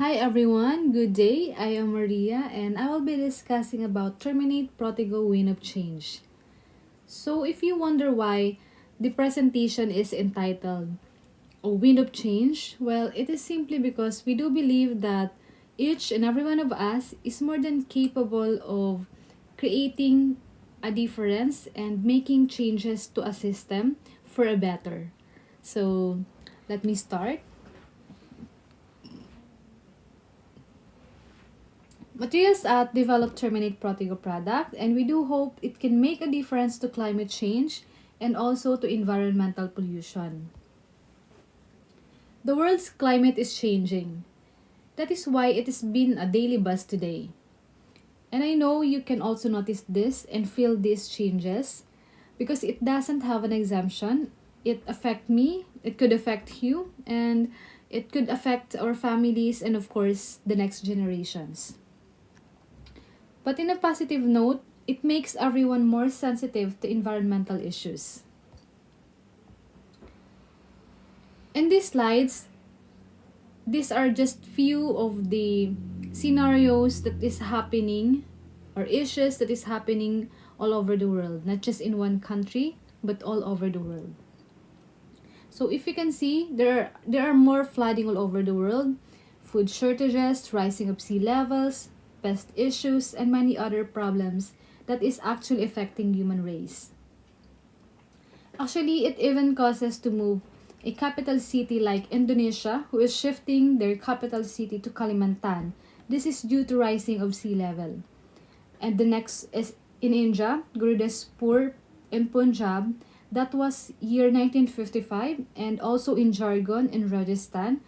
Hi everyone, good day. I am Maria and I will be discussing about Terminate Protego Wind of Change. So if you wonder why the presentation is entitled A Wind of Change, well, it is simply because we do believe that each and every one of us is more than capable of creating a difference and making changes to a system for a better. So let me start. Materials at develop Terminate Protego product, and we do hope it can make a difference to climate change and also to environmental pollution. The world's climate is changing. That is why it has been a daily buzz today. And I know you can also notice this and feel these changes because it doesn't have an exemption. It affect me, it could affect you, and it could affect our families and of course the next generations. But in a positive note, it makes everyone more sensitive to environmental issues. In these slides, these are just few of the scenarios that is happening or issues that is happening all over the world, not just in one country, but all over the world. So if you can see, there are more flooding all over the world, food shortages, rising of sea levels, pest issues, and many other problems that is actually affecting human race. Actually, it even causes to move a capital city like Indonesia, who is shifting their capital city to Kalimantan. This is due to rising of sea level. And the next is in India, Gurdaspur in Punjab, that was year 1955, and also in Jargon in Rajasthan,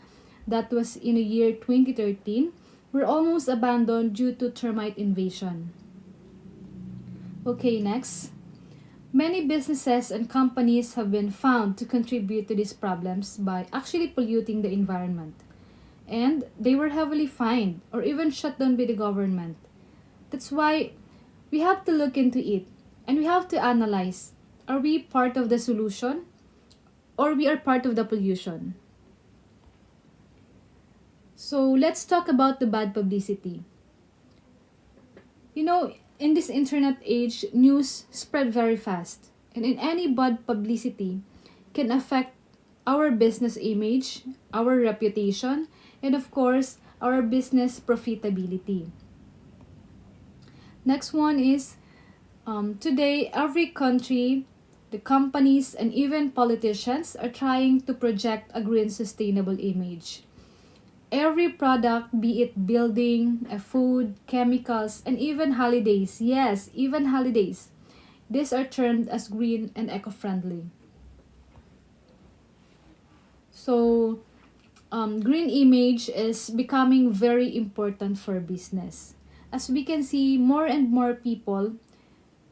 that was in the year 2013, were almost abandoned due to termite invasion. Okay, next. Many businesses and companies have been found to contribute to these problems by actually polluting the environment. And they were heavily fined or even shut down by the government. That's why we have to look into it and we have to analyze, are we part of the solution or we are part of the pollution? So let's talk about the bad publicity. You know, in this internet age, news spread very fast, and in any bad publicity can affect our business image, our reputation, and of course, our business profitability. Next one is today, every country, the companies, and even politicians are trying to project a green sustainable image. Every product, be it building, food, chemicals, and even holidays, yes, even holidays, these are termed as green and eco-friendly. So, green image is becoming very important for business. As we can see, more and more people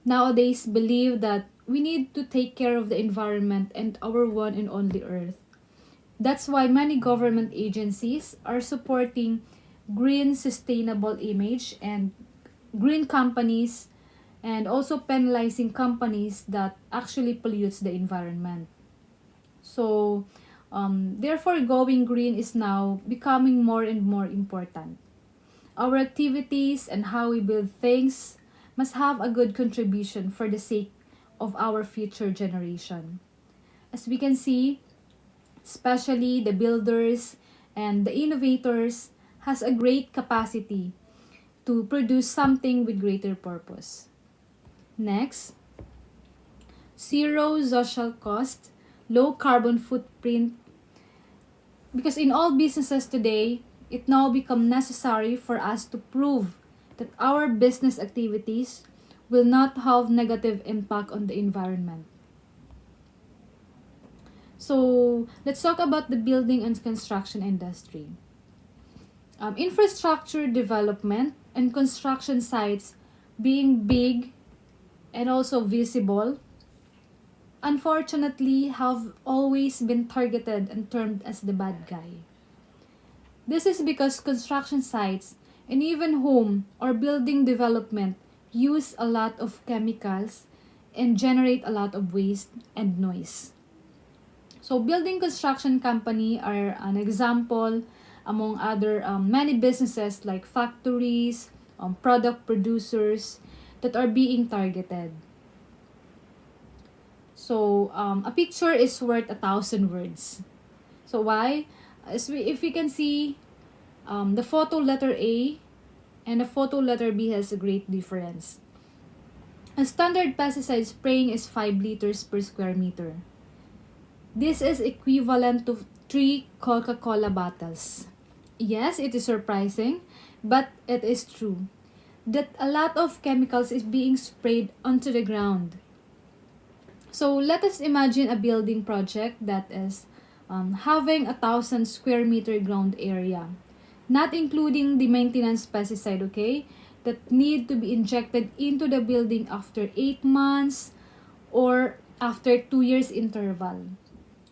nowadays believe that we need to take care of the environment and our one and only earth. That's why many government agencies are supporting green sustainable image and green companies and also penalizing companies that actually pollutes the environment. So, therefore, going green is now becoming more and more important. Our activities and how we build things must have a good contribution for the sake of our future generation. As we can see, especially the builders and the innovators has a great capacity to produce something with greater purpose. Next, zero social cost, low carbon footprint, because in all businesses today, it now become necessary for us to prove that our business activities will not have negative impact on the environment. So let's talk about the building and construction industry. Infrastructure development and construction sites being big and also visible, unfortunately, have always been targeted and termed as the bad guy. This is because construction sites and even home or building development use a lot of chemicals and generate a lot of waste and noise. So building construction company are an example among other many businesses like factories, product producers that are being targeted. So a picture is worth 1,000 words. So why? If we can see, the photo letter A and the photo letter B has a great difference. A standard pesticide spraying is 5 liters per square meter. This is equivalent to 3 Coca-Cola bottles. Yes, it is surprising, but it is true that a lot of chemicals is being sprayed onto the ground. So let us imagine a building project that is having 1,000 square meter ground area, not including the maintenance pesticide, okay, that need to be injected into the building after 8 months or after 2 years interval.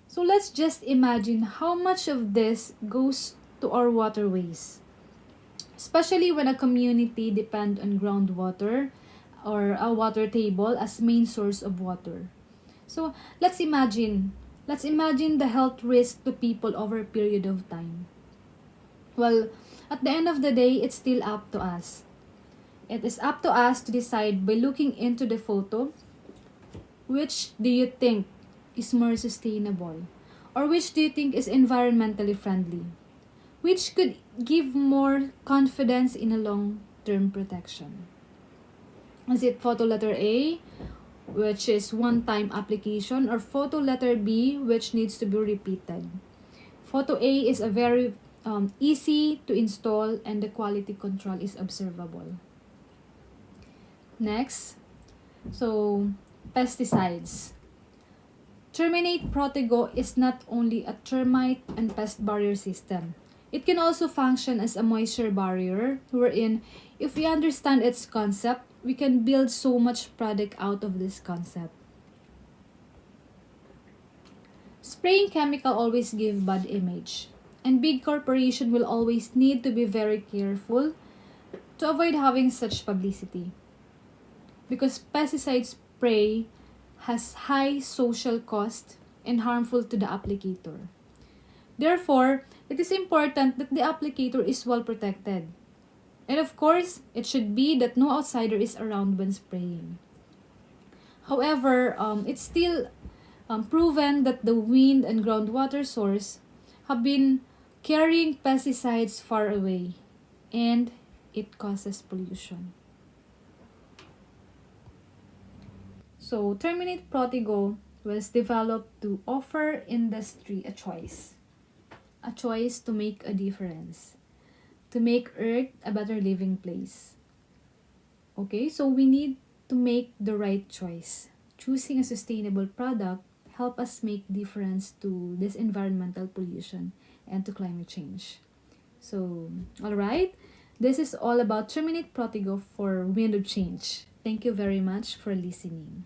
So let's just imagine how much of this goes to our waterways, especially when a community depend on groundwater or a water table as main source of water. So let's imagine the health risk to people over a period of time. Well, at the end of the day, it's still up to us. It is up to us to decide by looking into the photo, which do you think is more sustainable? Or which do you think is environmentally friendly? Which could give more confidence in a long-term protection? Is it photo letter A, which is one-time application, or photo letter B, which needs to be repeated? Photo A is a very easy to install and the quality control is observable. Next, so pesticides. Terminate Protego is not only a termite and pest barrier system. It can also function as a moisture barrier, wherein if we understand its concept, we can build so much product out of this concept. Spraying chemical always give bad image, and big corporation will always need to be very careful to avoid having such publicity. Because pesticide spray has high social cost and harmful to the applicator. Therefore, it is important that the applicator is well protected. And of course, it should be that no outsider is around when spraying. However, it's still proven that the wind and groundwater source have been carrying pesticides far away, and it causes pollution. So, Terminate Protego was developed to offer industry a choice to make a difference, to make Earth a better living place. Okay, so we need to make the right choice. Choosing a sustainable product help us make difference to this environmental pollution and to climate change. So, all right, this is all about Terminate Protego for Wind of Change. Thank you very much for listening.